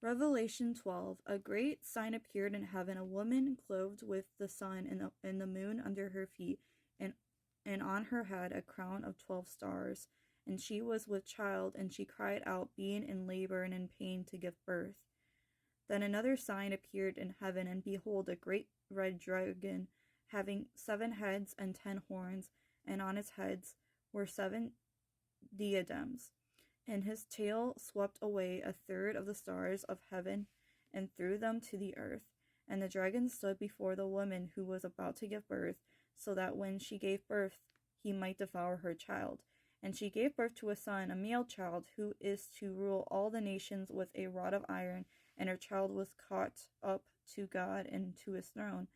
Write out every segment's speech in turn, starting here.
Revelation 12. A great sign appeared in heaven, a woman clothed with the sun and the moon under her feet, and, and on her head a crown of 12 stars. And she was with child, and she cried out, being in labor and in pain to give birth. Then another sign appeared in heaven, and behold, a great red dragon, having 7 heads and 10 horns, and on its heads were 7 diadems. And his tail swept away a third of the stars of heaven and threw them to the earth. And the dragon stood before the woman who was about to give birth, so that when she gave birth, he might devour her child. And she gave birth to a son, a male child, who is to rule all the nations with a rod of iron, and her child was caught up to God and to his throne.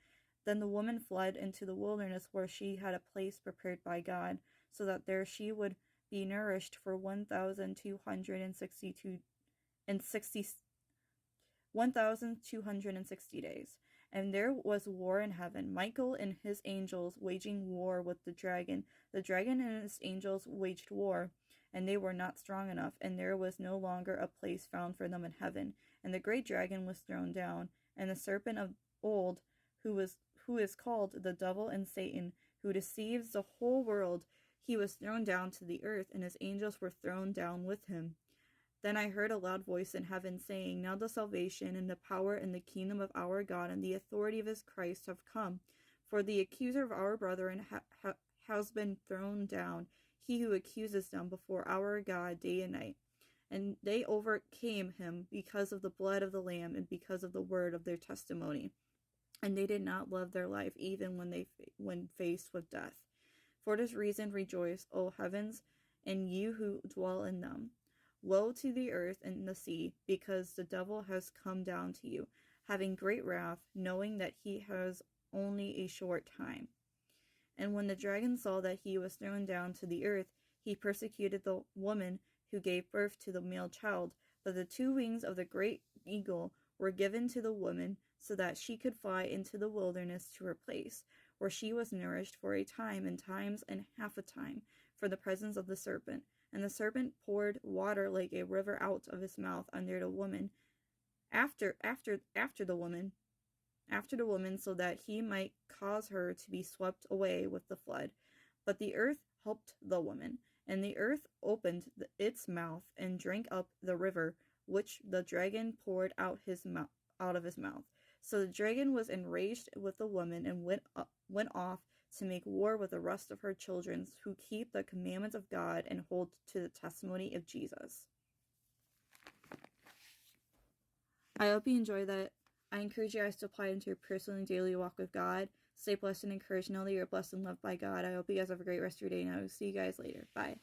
Then the woman fled into the wilderness, where she had a place prepared by God, so that there she would be nourished for 1,260 days. And there was war in heaven, Michael and his angels waging war with the dragon. The dragon and his angels waged war, and they were not strong enough, and there was no longer a place found for them in heaven. And the great dragon was thrown down, and the serpent of old, who is called the devil and Satan, who deceives the whole world. He was thrown down to the earth, and his angels were thrown down with him. Then I heard a loud voice in heaven saying, Now the salvation and the power and the kingdom of our God and the authority of his Christ have come. For the accuser of our brethren has been thrown down, he who accuses them before our God day and night. And they overcame him because of the blood of the Lamb and because of the word of their testimony. And they did not love their life even when faced with death. For this reason rejoice, O heavens, and you who dwell in them. Woe to the earth and the sea, because the devil has come down to you, having great wrath, knowing that he has only a short time. And when the dragon saw that he was thrown down to the earth, he persecuted the woman who gave birth to the male child. But the 2 wings of the great eagle were given to the woman, so that she could fly into the wilderness to her place, where she was nourished for a time and times and half a time for the presence of the serpent. And the serpent poured water like a river out of his mouth under the woman, after the woman, so that he might cause her to be swept away with the flood. But the earth helped the woman, and the earth opened its mouth and drank up the river which the dragon poured out of his mouth. So the dragon was enraged with the woman and went off to make war with the rest of her children who keep the commandments of God and hold to the testimony of Jesus. I hope you enjoy that. I encourage you guys to apply it into your personal and daily walk with God. Stay blessed and encouraged. Know that you're blessed and loved by God. I hope you guys have a great rest of your day, and I will see you guys later. Bye.